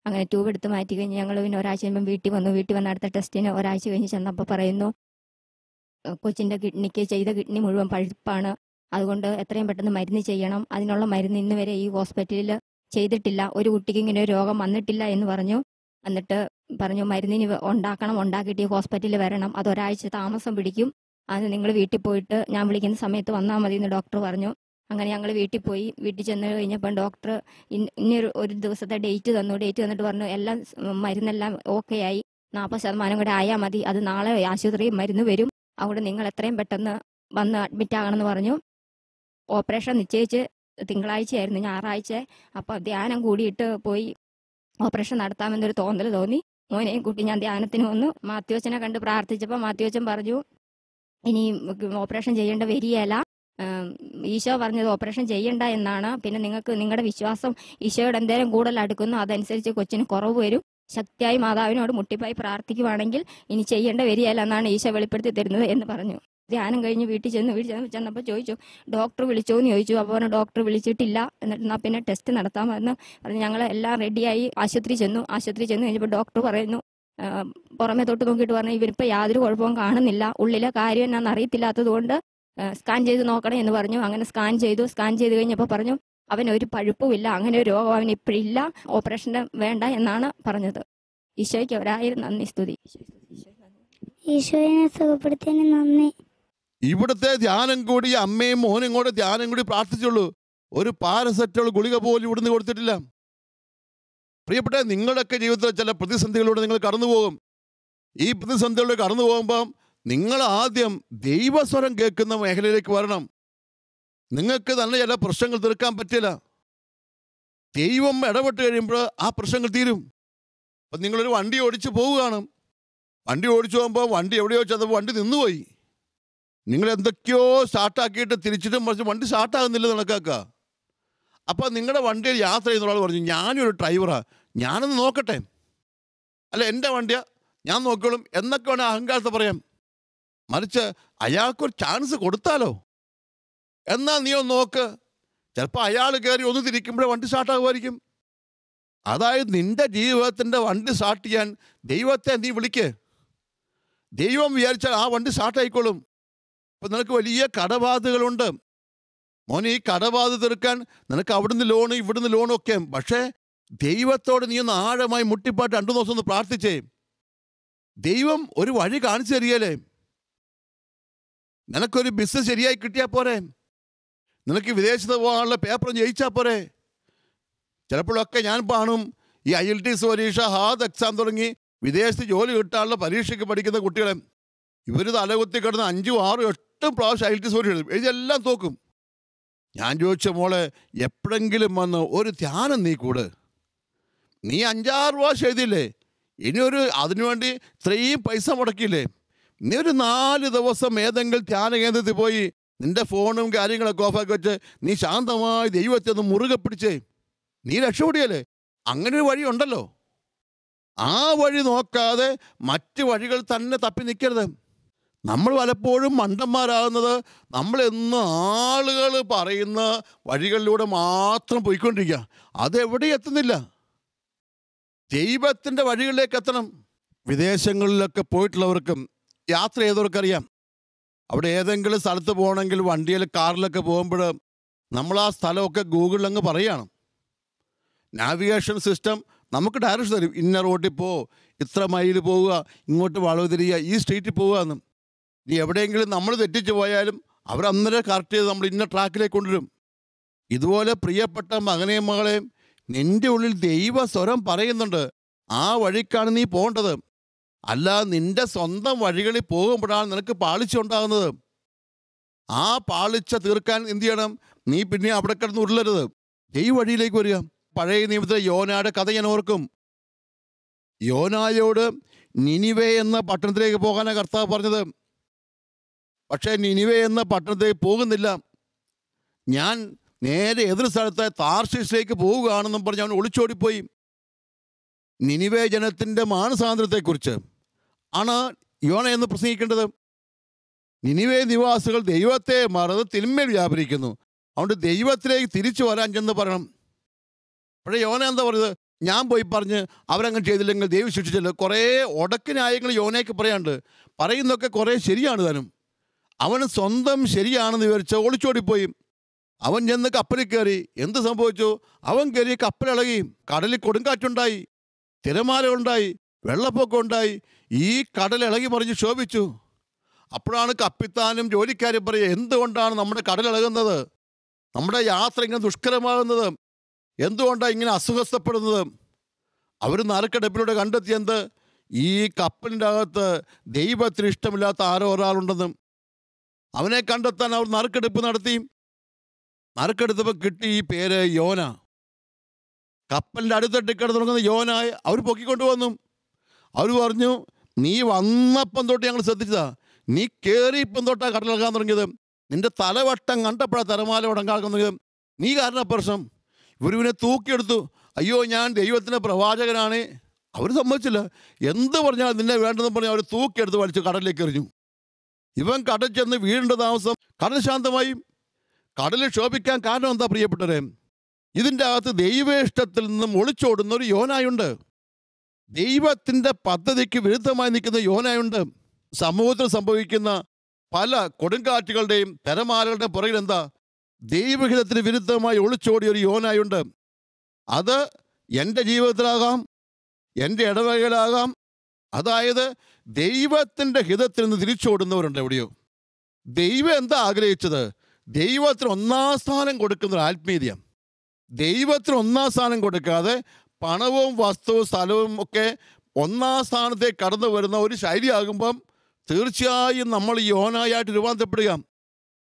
അങ്ങനെ ട്യൂബ് എടുത്ത് മാറ്റി കഴിഞ്ഞ് ഞങ്ങൾ പിന്നെ ഒരാഴ്ച കഴിയുമ്പം വീട്ടിൽ വന്ന് അടുത്ത ടെസ്റ്റിന് ഒരാഴ്ച കഴിഞ്ഞ് ചെന്നപ്പോൾ പറയുന്നു കൊച്ചിൻ്റെ കിഡ്നി മുഴുവൻ പഴുപ്പാണ്, അതുകൊണ്ട് എത്രയും പെട്ടെന്ന് മരുന്ന് ചെയ്യണം. അതിനുള്ള മരുന്ന് ഇന്ന് വരെ ഈ ഹോസ്പിറ്റലിൽ ചെയ്തിട്ടില്ല, ഒരു കുട്ടിക്ക് ഇങ്ങനെ ഒരു രോഗം വന്നിട്ടില്ല എന്ന് പറഞ്ഞു. എന്നിട്ട് പറഞ്ഞു മരുന്നിന് ഉണ്ടാക്കിയിട്ട് ഈ ഹോസ്പിറ്റലിൽ വരണം, അത് ഒരാഴ്ച താമസം പിടിക്കും, അത് നിങ്ങൾ വീട്ടിൽ പോയിട്ട് ഞാൻ വിളിക്കുന്ന സമയത്ത് വന്നാൽ മതി എന്ന് ഡോക്ടർ പറഞ്ഞു. അങ്ങനെ ഞങ്ങൾ വീട്ടിൽ പോയി. വീട്ടിൽ ചെന്ന് കഴിഞ്ഞപ്പോൾ ഡോക്ടർ ഒരു ദിവസത്തെ ഡേറ്റ് തന്നിട്ട് പറഞ്ഞു എല്ലാം മരുന്നെല്ലാം ഓക്കെ ആയി, 40% കൂടെ ആയാൽ മതി, അത് നാളെ ആശുപത്രിയിൽ മരുന്ന് വരും, അവിടെ നിങ്ങൾ എത്രയും പെട്ടെന്ന് വന്ന് അഡ്മിറ്റ് ആകണമെന്ന് പറഞ്ഞു. ഓപ്പറേഷൻ നിശ്ചയിച്ച് തിങ്കളാഴ്ചയായിരുന്നു, ഞായറാഴ്ച. അപ്പോൾ ധ്യാനം കൂടിയിട്ട് പോയി ഓപ്പറേഷൻ നടത്താമെന്നൊരു തോന്നൽ തോന്നി. മോനെയും കൂട്ടി ഞാൻ ധ്യാനത്തിന് വന്നു. മാത്യുവച്ചനെ കണ്ട് പ്രാർത്ഥിച്ചപ്പോൾ മാത്യുവച്ചൻ പറഞ്ഞു ഇനി ഓപ്പറേഷൻ ചെയ്യേണ്ട വരികയില്ല, ഈശോ പറഞ്ഞത് ഓപ്പറേഷൻ ചെയ്യണ്ട എന്നാണ്. പിന്നെ നിങ്ങൾക്ക് നിങ്ങളുടെ വിശ്വാസം ഈശോയോട് എന്തേലും കൂടുതൽ അടുക്കുന്നു, അതനുസരിച്ച് കൊച്ചിന് കുറവ് വരും. ശക്തിയായി മാതാവിനോട് മുട്ടിപ്പായി പ്രാർത്ഥിക്കുവാണെങ്കിൽ ഇനി ചെയ്യേണ്ട വരികയില്ല എന്നാണ് ഈശോ വെളിപ്പെടുത്തി തരുന്നത് എന്ന് പറഞ്ഞു. ധ്യാനം കഴിഞ്ഞ് വീട്ടിൽ ചെന്നപ്പോൾ ചോദിച്ചു ഡോക്ടർ വിളിച്ചോ എന്ന് ചോദിച്ചു. അപ്പോൾ ഡോക്ടർ വിളിച്ചിട്ടില്ല. എന്നിട്ട് പിന്നെ ടെസ്റ്റ് നടത്താമെന്ന് പറഞ്ഞു. ഞങ്ങൾ എല്ലാം റെഡിയായി ആശുപത്രി ചെന്നു കഴിഞ്ഞപ്പോൾ ഡോക്ടർ പറയുന്നു പുറമെ തൊട്ട് നോക്കിയിട്ട് പറഞ്ഞു ഇവരിപ്പോൾ യാതൊരു കുഴപ്പവും കാണുന്നില്ല, ഉള്ളിലെ കാര്യം എന്നാന്ന് അറിയത്തില്ലാത്തത് കൊണ്ട് സ്കാൻ ചെയ്ത് നോക്കണം എന്ന് പറഞ്ഞു. അങ്ങനെ സ്കാൻ ചെയ്ത് കഴിഞ്ഞപ്പോൾ പറഞ്ഞു അവനൊരു പഴുപ്പുമില്ല, അങ്ങനെ ഒരു രോഗം അവന് ഇപ്പോഴില്ല, ഓപ്പറേഷൻ്റെ വേണ്ട എന്നാണ് പറഞ്ഞത്. ഈശോയ്ക്ക് 1000 നന്ദി, സ്തുതി. ഈശോയെ സുഖപ്പെടുത്തിയതിന് നന്ദി. ഇവിടുത്തെ ധ്യാനം കൂടി അമ്മയും മോനും കൂടെ ധ്യാനം കൂടി പ്രാർത്ഥിച്ചുള്ളൂ. ഒരു പാരസെറ്റമോൾ ഗുളിക പോലും ഇവിടുന്ന് കൊടുത്തിട്ടില്ല. പ്രിയപ്പെട്ട നിങ്ങളുടെയൊക്കെ ജീവിതത്തിൽ ചില പ്രതിസന്ധികളിലൂടെ നിങ്ങൾ കടന്നു പോകും. ഈ പ്രതിസന്ധികളിലൂടെ കടന്നു പോകുമ്പം നിങ്ങൾ ആദ്യം ദൈവസ്വരം കേൾക്കുന്ന മേഖലയിലേക്ക് വരണം. നിങ്ങൾക്ക് തന്നെ ചില പ്രശ്നങ്ങൾ തീർക്കാൻ പറ്റില്ല. ദൈവം ഇടപെട്ട് കഴിയുമ്പോൾ ആ പ്രശ്നങ്ങൾ തീരും. അപ്പം നിങ്ങളൊരു വണ്ടി ഓടിച്ച് പോവുകയാണ്. വണ്ടി ഓടിച്ചു പോകുമ്പോൾ വണ്ടി എവിടെയോ ചെന്നപ്പോൾ വണ്ടി നിന്നുപോയി. നിങ്ങൾ എന്തൊക്കെയോ സ്റ്റാർട്ടാക്കിയിട്ട് തിരിച്ചിട്ടും മറിച്ച് വണ്ടി സ്റ്റാർട്ടാകുന്നില്ല കണക്കാക്കുക. അപ്പോൾ നിങ്ങളുടെ വണ്ടിയിൽ യാത്ര ചെയ്യുന്ന ഒരാൾ പറഞ്ഞു ഞാനൊരു ഡ്രൈവറാണ്, ഞാനൊന്ന് നോക്കട്ടെ, അല്ല എൻ്റെ വണ്ടിയാണ് ഞാൻ നോക്കിക്കോളും എന്നൊക്കെ വേണേൽ അഹങ്കാരത്തെ പറയാം. മറിച്ച് അയാൾക്കൊരു ചാൻസ് കൊടുത്താലോ, എന്നാൽ നീ ഒന്ന് നോക്ക്, ചിലപ്പോൾ അയാൾ കയറി ഒന്ന് തിരിക്കുമ്പോഴേ വണ്ടി സ്റ്റാർട്ടാകുമായിരിക്കും. അതായത് നിൻ്റെ ജീവിതത്തിൻ്റെ വണ്ടി സ്റ്റാർട്ട് ചെയ്യാൻ ദൈവത്തെ നീ വിളിക്ക്. ദൈവം വിചാരിച്ചാൽ ആ വണ്ടി സ്റ്റാർട്ടായിക്കോളും. ഇപ്പം നിനക്ക് വലിയ കടബാധകളുണ്ട്. മോനെ, ഈ കടബാധ തീർക്കാൻ നിനക്ക് അവിടുന്ന് ലോണ് ഇവിടുന്ന് ലോണും ഒക്കെ. പക്ഷേ ദൈവത്തോട് നീ ഒന്ന് ആഴമായി മുട്ടിപ്പാട്ട് 2 ദിവസം ഒന്ന് പ്രാർത്ഥിച്ചേ. ദൈവം ഒരു വഴി കാണിച്ചു തരികയല്ലേ. നിനക്കൊരു ബിസിനസ് ശരിയായി കിട്ടിയാൽ പോരെ, നിനക്ക് വിദേശത്ത് പോകാനുള്ള പേപ്പർ ജയിച്ചാൽ പോരെ. ചിലപ്പോഴൊക്കെ ഞാൻ കാണും ഈ IELTS പരീക്ഷ, ഹാർഡ് എക്സാം തുടങ്ങി വിദേശത്ത് ജോലി കിട്ടാനുള്ള പരീക്ഷയ്ക്ക് പഠിക്കുന്ന കുട്ടികളെ ഇവർ തലകുത്തി കിടന്ന് 5, 6, 8 പ്രാവശ്യം IELTS പരീക്ഷ എഴുതും, എഴുതിയെല്ലാം തോക്കും. ഞാൻ ചോദിച്ച മോളെ, എപ്പോഴെങ്കിലും വന്ന് ഒരു ധ്യാനം നീ കൂട്. നീ 5-6 പ്രാവശ്യം എഴുതിയില്ലേ, ഇനിയൊരു അതിനുവേണ്ടി ഇത്രയും പൈസ മുടക്കിയില്ലേ, നീ ഒരു 4 ദിവസം ഏതെങ്കിലും ധ്യാന കേന്ദ്രത്തിൽ പോയി നിന്റെ ഫോണും കാര്യങ്ങളൊക്കെ ഓഫാക്കി വെച്ച് നീ ശാന്തമായി ദൈവത്തെ ഒന്ന് മുറുകെ പിടിച്ചേ, നീ രക്ഷപ്പെടിയല്ലേ. അങ്ങനെ ഒരു വഴി ഉണ്ടല്ലോ. ആ വഴി നോക്കാതെ മറ്റ് വഴികൾ തന്നെ തപ്പി നിൽക്കരുത്. നമ്മൾ പലപ്പോഴും മണ്ടന്മാരാകുന്നത് നമ്മളെന്നും ആളുകൾ പറയുന്ന വഴികളിലൂടെ മാത്രം പോയിക്കൊണ്ടിരിക്കുക, അതെവിടെയും എത്തുന്നില്ല. ദൈവത്തിൻ്റെ വഴികളിലേക്ക് എത്തണം. വിദേശങ്ങളിലൊക്കെ പോയിട്ടുള്ളവർക്കും യാത്ര ചെയ്തവർക്കറിയാം, അവിടെ ഏതെങ്കിലും സ്ഥലത്ത് പോകണമെങ്കിൽ വണ്ടിയിൽ കാറിലൊക്കെ പോകുമ്പോൾ നമ്മൾ ആ സ്ഥലമൊക്കെ ഗൂഗിളിൽ അങ്ങ് പറയുകയാണ്. നാവിഗേഷൻ സിസ്റ്റം നമുക്ക് ഡയറക്ഷൻ തരും, ഇന്ന റോട്ടിൽ പോ, ഇത്ര മൈൽ പോവുക, ഇങ്ങോട്ട് വളവ് തിരിയുക, ഈ സ്ട്രീറ്റിൽ പോവുക എന്ന്. ഇനി എവിടെയെങ്കിലും നമ്മൾ തെറ്റിച്ച് പോയാലും അവരന്നേരം കറക്റ്റ് ചെയ്ത് നമ്മൾ ഇന്ന ട്രാക്കിലേക്ക് കൊണ്ടുവരും. ഇതുപോലെ പ്രിയപ്പെട്ട മകനെയും മകളെയും നിൻ്റെ ഉള്ളിൽ ദൈവ സ്വരം പറയുന്നുണ്ട്, ആ വഴിക്കാണ് നീ പോകേണ്ടത്. അല്ല, നിൻ്റെ സ്വന്തം വഴികളിൽ പോകുമ്പോഴാണ് നിനക്ക് പാളിച്ച ഉണ്ടാകുന്നത്. ആ പാളിച്ച തീർക്കാൻ എന്ത് ചെയ്യണം? നീ പിന്നെ അവിടെ കിടന്ന് ഉരുളരുത്, ദൈവ വഴിയിലേക്ക് വരിക. പഴയ നിയമത്തിലെ യോനയുടെ കഥ ഞാൻ ഓർക്കും. യോനായോട് നിനിവേ എന്ന പട്ടണത്തിലേക്ക് പോകാനാണ് കർത്താവ് പറഞ്ഞത്. പക്ഷേ നിനിവേ എന്ന പട്ടണത്തിലേക്ക് പോകുന്നില്ല, ഞാൻ നേരെ എതിർ സ്ഥലത്തെ താർശീസിലേക്ക് പോവുകയാണെന്നും പറഞ്ഞ് അവൻ ഒളിച്ചോടിപ്പോയി. നിനിവേ ജനത്തിൻ്റെ മാനസാന്തരത്തെക്കുറിച്ച് ആണ് യോന എന്ന് പ്രസംഗിക്കേണ്ടത്. നിനിവേ നിവാസികൾ ദൈവത്തെ മറന്ന് തിന്മയിൽ വ്യാപരിക്കുന്നു, അതുകൊണ്ട് ദൈവത്തിലേക്ക് തിരിച്ചു വരാൻ ചെന്ന് പറയണം. പക്ഷേ യോന എന്താ പറയുന്നത്? ഞാൻ പോയി പറഞ്ഞ് അവരങ്ങനെ ചെയ്തില്ലെങ്കിൽ ദൈവം ശിക്ഷിച്ചല്ലോ. കുറേ ഉടക്ക് ന്യായങ്ങൾ യോനയ്ക്ക് പറയാണ്ട്, പറയുന്നതൊക്കെ കുറേ ശരിയാണ് താനും. അവന് സ്വന്തം ശരിയാണെന്ന് വിചാരിച്ച് ഒളിച്ചോടിപ്പോയി. അവൻ ചെന്ന് കപ്പലിൽ കയറി. എന്ത് സംഭവിച്ചു? അവൻ കയറി കപ്പലിളകി, കടലിൽ കൊടുങ്കാറ്റുണ്ടായി, തിരമാലകളുണ്ടായി, വെള്ളപ്പൊക്കം ഉണ്ടായി, ഈ കടൽ ഇളകി മറിഞ്ഞ് ശോഭിച്ചു. അപ്പോഴാണ് കപ്പിത്താനും ജോലിക്കാരും പറയുക, എന്തുകൊണ്ടാണ് നമ്മുടെ കടലിളകുന്നത്, നമ്മുടെ യാത്ര ഇങ്ങനെ ദുഷ്കരമാകുന്നത്, എന്തുകൊണ്ടാണ് ഇങ്ങനെ അസുഖസ്ഥപ്പെടുന്നത്? അവർ നറുക്കെടുപ്പിലൂടെ കണ്ടെത്തിയെന്ത്? ഈ കപ്പലിൻ്റെ അകത്ത് ദൈവത്തിന് ഇഷ്ടമില്ലാത്ത ആരോ ഒരാളുണ്ടെന്നും. അവനെ കണ്ടെത്താൻ അവർ നറുക്കെടുപ്പ് നടത്തി. നറുക്കെടുത്തപ്പോൾ കിട്ടി ഈ പേര് യോന. കപ്പലിൻ്റെ അടുത്തിട്ട് കിടന്നുറങ്ങുന്ന യോനായി അവർ പൊക്കിക്കൊണ്ടുവന്നു. അവർ പറഞ്ഞു, നീ വന്നപ്പം തൊട്ട് ഞങ്ങൾ ശ്രദ്ധിച്ചതാ, നീ കയറിയപ്പം തൊട്ടാണ് കടലിളകാൻ തുടങ്ങിയത്, നിന്റെ തലവട്ടം കണ്ടപ്പോഴാണ് തിരമാല ഉടങ്ങാൻ തുടങ്ങിയത്, നീ കാരണം പ്രശ്നം. ഇവരിവനെ തൂക്കിയെടുത്തു. അയ്യോ, ഞാൻ ദൈവത്തിൻ്റെ പ്രവാചകനാണ്. അവർ സമ്മതിച്ചില്ല. എന്ത് പറഞ്ഞാൽ നിന്നെ വേണ്ടെന്ന് പറഞ്ഞാൽ അവർ തൂക്കിയെടുത്ത് വലിച്ച് കടലിലേക്ക് എറിഞ്ഞു. ഇവൻ കടൽ ചെന്ന് വീടിൻ്റെ താമസം, കടൽ ശാന്തമായി. കടലിൽ ശോഭിക്കാൻ കാരണം എന്താ പ്രിയപ്പെട്ടവരെ? ഇതിൻ്റെ അകത്ത് ദൈവേഷ്ടത്തിൽ നിന്നും ഒളിച്ചോടുന്ന ഒരു യോനായുണ്ട്. ദൈവത്തിൻ്റെ പദ്ധതിക്ക് വിരുദ്ധമായി നിൽക്കുന്ന യോനായുണ്ട്. സമൂഹത്തിൽ സംഭവിക്കുന്ന പല കൊടുങ്കാറ്റുകളുടെയും തിരമാലകളുടെയും പുറകിൽ എന്താ? ദൈവഹിതത്തിന് വിരുദ്ധമായി ഒളിച്ചോടിയ ഒരു യോനായുണ്ട്. അത് എൻ്റെ ജീവിതത്തിലാകാം, എൻ്റെ ഇടവകയിലാകാം. അതായത് ദൈവത്തിൻ്റെ ഹിതത്തിൽ നിന്ന് തിരിച്ചോടുന്നവരുണ്ട് എവിടെയോ. ദൈവം എന്താ ആഗ്രഹിച്ചത്? ദൈവത്തിന് 1-ാം സ്ഥാനം കൊടുക്കുന്ന ഒരു ആത്മീയത. ദൈവത്തിന് 1-ാം സ്ഥാനം കൊടുക്കാതെ പണവും വസ്തുവും സ്ഥലവും ഒക്കെ 1-ാം സ്ഥാനത്തേക്ക് കടന്നു വരുന്ന ഒരു ശൈലിയാകുമ്പം തീർച്ചയായും നമ്മൾ യോനായായിട്ട് രൂപാന്തരപ്പെടുക.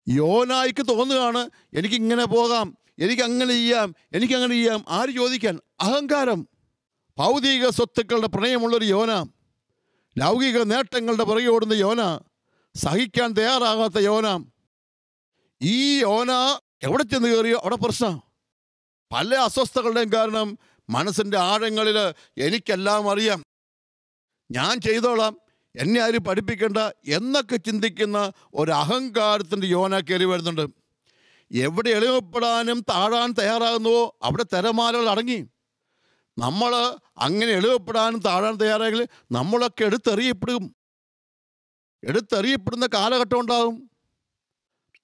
യോനായ്ക്ക് തോന്നുകയാണ്, എനിക്കിങ്ങനെ പോകാം, എനിക്കങ്ങനെ ചെയ്യാം, എനിക്കങ്ങനെ ചെയ്യാം. ആര് ചോദിക്കാൻ? അഹങ്കാരം. ഭൗതിക സ്വത്തുക്കളുടെ പ്രണയമുള്ളൊരു യോന, ലൗകിക നേട്ടങ്ങളുടെ പുറകെ ഓടുന്ന യോന, സഹിക്കാൻ തയ്യാറാകാത്ത യോന. ഈ യോന എവിടെ ചെന്ന് കയറിയോ അവിടെ പ്രശ്നം. പല അസ്വസ്ഥതകളുടെയും കാരണം മനസ്സിൻ്റെ ആഴങ്ങളിൽ എനിക്കെല്ലാം അറിയാം, ഞാൻ ചെയ്തോളാം, എന്നെ ആരും പഠിപ്പിക്കേണ്ട എന്നൊക്കെ ചിന്തിക്കുന്ന ഒരു അഹങ്കാരത്തിൻ്റെ യോന കയറി വരുന്നുണ്ട്. എവിടെ എളിമപ്പെടാനും താഴാൻ തയ്യാറാകുന്നുവോ അവിടെ തിരമാലകൾ അടങ്ങി. നമ്മൾ അങ്ങനെ എളിമപ്പെടാനും താഴാൻ തയ്യാറായെങ്കിൽ നമ്മളൊക്കെ എടുത്തെറിയപ്പെടുന്ന കാലഘട്ടം ഉണ്ടാകും.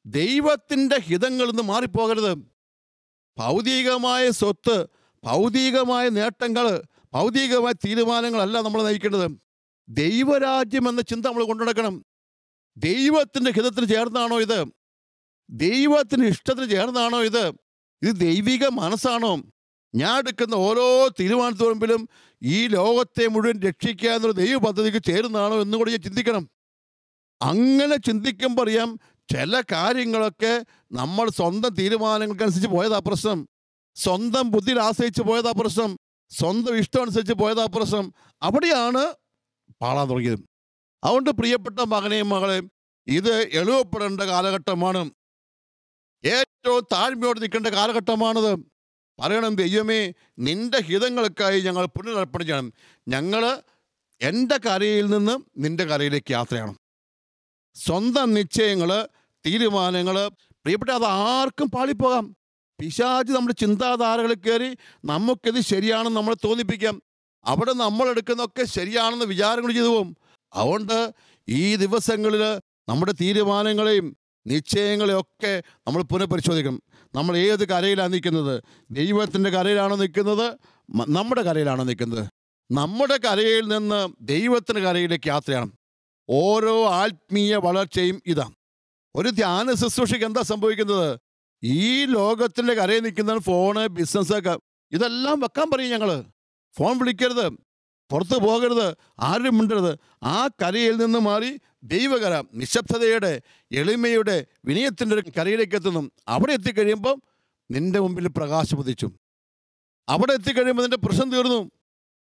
ദൈവത്തിൻ്റെ ഹിതങ്ങളിൽ നിന്ന് മാറിപ്പോകരുത്. ഭൗതികമായ സ്വത്ത്, ഭൗതികമായ നേട്ടങ്ങൾ, ഭൗതികമായ തീരുമാനങ്ങളല്ല നമ്മൾ നയിക്കേണ്ടത്. ദൈവരാജ്യം എന്ന ചിന്ത നമ്മൾ കൊണ്ടുനടക്കണം. ദൈവത്തിൻ്റെ ഹിതത്തിന് ചേർന്നാണോ ഇത്? ദൈവത്തിൻ്റെ ഇഷ്ടത്തിന് ചേർന്നാണോ ഇത്? ഇത് ദൈവിക മനസ്സാണോ? ഞാൻ എടുക്കുന്ന ഓരോ തീരുമാനത്തിന് മുമ്പിലും ഈ ലോകത്തെ മുഴുവൻ രക്ഷിക്കുക എന്നുള്ള ദൈവ പദ്ധതിക്ക് ചേരുന്നതാണോ എന്നും കൂടി ഞാൻ ചിന്തിക്കണം. അങ്ങനെ ചിന്തിക്കുമ്പോൾ അറിയാം, ചില കാര്യങ്ങളൊക്കെ നമ്മൾ സ്വന്തം തീരുമാനങ്ങൾക്കനുസരിച്ച് പോയതാ പ്രശ്നം, സ്വന്തം ബുദ്ധിയിൽ ആശ്രയിച്ച് പോയതാ പ്രശ്നം, സ്വന്തം ഇഷ്ടം അനുസരിച്ച് പോയതാ പ്രശ്നം. അവിടെയാണ് പാളാൻ തുടങ്ങിയത്. അതുകൊണ്ട് പ്രിയപ്പെട്ട മകനെയും മകളെ, ഇത് എളുപ്പപ്പെടേണ്ട കാലഘട്ടമാണ്. ഏറ്റവും താഴ്മയോടെ നിൽക്കേണ്ട കാലഘട്ടമാണിത്. പറയണം, ദൈവമേ, നിൻ്റെ ഹിതങ്ങൾക്കായി ഞങ്ങൾ പുനരർപ്പണം ചെയ്യണം. ഞങ്ങൾ എൻ്റെ കരയിൽ നിന്ന് നിൻ്റെ കരയിലേക്ക് യാത്രയാണ്. സ്വന്തം നിശ്ചയങ്ങൾ, തീരുമാനങ്ങൾ, പ്രിയപ്പെട്ട, അത് ആർക്കും പാളിപ്പോകാം. പിശാച് നമ്മുടെ ചിന്താധാരകളിൽ കയറി നമുക്കിത് ശരിയാണെന്ന് നമ്മളെ തോന്നിപ്പിക്കാം. അവിടെ നമ്മളെടുക്കുന്നതൊക്കെ ശരിയാണെന്ന് വിചാരങ്ങൾ ചെയ്തു പോകും. അതുകൊണ്ട് ഈ ദിവസങ്ങളിൽ നമ്മുടെ തീരുമാനങ്ങളെയും നിശ്ചയങ്ങളെയൊക്കെ നമ്മൾ പുനഃപരിശോധിക്കണം. നമ്മൾ ഏത് കരയിലാണ് നിൽക്കുന്നത്? ദൈവത്തിൻ്റെ കരയിലാണോ നിൽക്കുന്നത്? നമ്മുടെ കരയിലാണോ നിൽക്കുന്നത്? നമ്മുടെ കരയിൽ നിന്ന് ദൈവത്തിൻ്റെ കരയിലേക്ക് യാത്രയാണ്. ഓരോ ആത്മീയ വളർച്ചയും ഇതാ. ഒരു ധ്യാന ശുശ്രൂഷയ്ക്ക് എന്താ സംഭവിക്കുന്നത്? ഈ ലോകത്തിൻ്റെ കരയിൽ നിൽക്കുന്ന ഫോണ്, ബിസിനസ്സൊക്കെ, ഇതെല്ലാം വെക്കാൻ പറയും ഞങ്ങൾ. ഫോൺ വിളിക്കരുത്, പുറത്ത് പോകരുത്, ആരും മിണ്ടരുത്. ആ കരയിൽ നിന്ന് മാറി ദൈവകര, നിശബ്ദതയുടെ, എളിമയുടെ, വിനയത്തിൻ്റെ ഒരു കരയിലേക്ക് എത്തുന്നു. അവിടെ എത്തിക്കഴിയുമ്പം നിൻ്റെ മുമ്പിൽ പ്രകാശം ഉദിച്ചു. അവിടെ എത്തിക്കഴിയുമ്പോൾ നിൻ്റെ പ്രശ്നം തീർന്നു.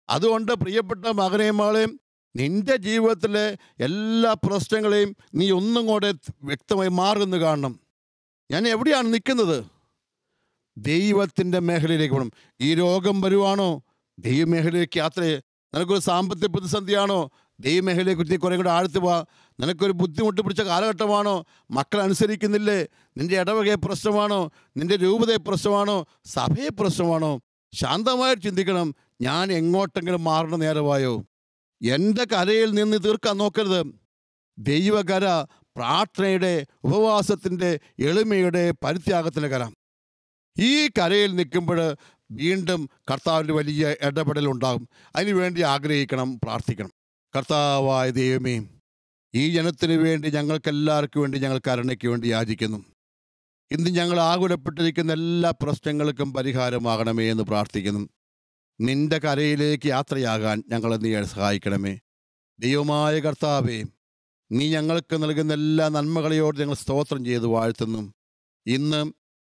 അതുകൊണ്ട് പ്രിയപ്പെട്ട മകനെയും മകളെയും, നിൻ്റെ ജീവിതത്തിലെ എല്ലാ പ്രശ്നങ്ങളെയും നീ ഒന്നും കൂടെ വ്യക്തമായി മാറുന്നു കാണണം. ഞാൻ എവിടെയാണ് നിൽക്കുന്നത്? ദൈവത്തിൻ്റെ മേഖലയിലേക്ക് പോകണം. ഈ രോഗം വരുവാണോ? ദൈവമേഖലയിലേക്ക് യാത്ര. നിനക്കൊരു സാമ്പത്തിക പ്രതിസന്ധിയാണോ? ദൈവമേഖലയെക്കുറിച്ച് കുറേ കൂടെ ആഴ്ത്തു പോവാ. നിനക്കൊരു ബുദ്ധിമുട്ട് പിടിച്ച കാലഘട്ടമാണോ? മക്കൾ അനുസരിക്കുന്നില്ലേ? നിൻ്റെ ഇടവകയെ പ്രശ്നമാണോ? നിൻ്റെ രൂപതയെ പ്രശ്നമാണോ? സഭയെ പ്രശ്നമാണോ? ശാന്തമായി ചിന്തിക്കണം. ഞാൻ എങ്ങോട്ടെങ്കിലും മാറണ നേരമായോ? എൻ്റെ കരയിൽ നിന്ന് തീർക്കാൻ നോക്കരുത്. ദൈവകര പ്രാർത്ഥനയുടെ, ഉപവാസത്തിൻ്റെ, എളിമയുടെ, പരിത്യാഗത്തിൻ്റെ കര. ഈ കരയിൽ നിൽക്കുമ്പോൾ വീണ്ടും കർത്താവിൻ്റെ വലിയ ഇടപെടലുണ്ടാകും. അതിനുവേണ്ടി ആഗ്രഹിക്കണം, പ്രാർത്ഥിക്കണം. കർത്താവായ ദൈവമേ, ഈ ജനത്തിന് വേണ്ടി, ഞങ്ങൾക്കെല്ലാവർക്കും വേണ്ടി, ഞങ്ങൾ കരുണയ്ക്ക് വേണ്ടി യാചിക്കുന്നു. ഇന്ന് ഞങ്ങൾ ആകുലപ്പെട്ടിരിക്കുന്ന എല്ലാ പ്രശ്നങ്ങൾക്കും പരിഹാരമാകണമേ എന്ന് പ്രാർത്ഥിക്കുന്നു. നിൻ്റെ കരയിലേക്ക് യാത്രയാകാൻ ഞങ്ങളെ നീ സഹായിക്കണമേ. ദൈവമായ കർത്താവേ, നീ ഞങ്ങൾക്ക് നൽകുന്ന എല്ലാ നന്മകളെയോട് ഞങ്ങൾ സ്തോത്രം ചെയ്ത് വാഴ്ത്തുന്നു. ഇന്ന്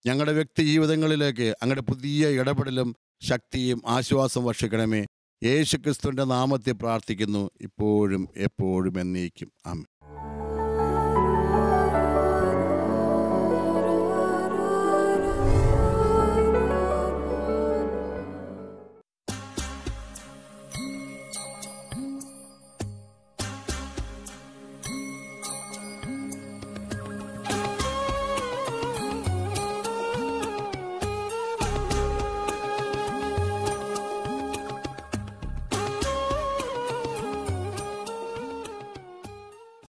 ഞങ്ങളുടെ വ്യക്തി ജീവിതങ്ങളിലേക്ക് അങ്ങയുടെ പുതിയ ഇടപെടലും ശക്തിയും ആശ്വാസം വർഷിക്കണമേ. യേശുക്രിസ്തുവിൻ്റെ നാമത്തിൽ പ്രാർത്ഥിക്കുന്നു, ഇപ്പോഴും എപ്പോഴും എന്നേക്കും. ആമേൻ.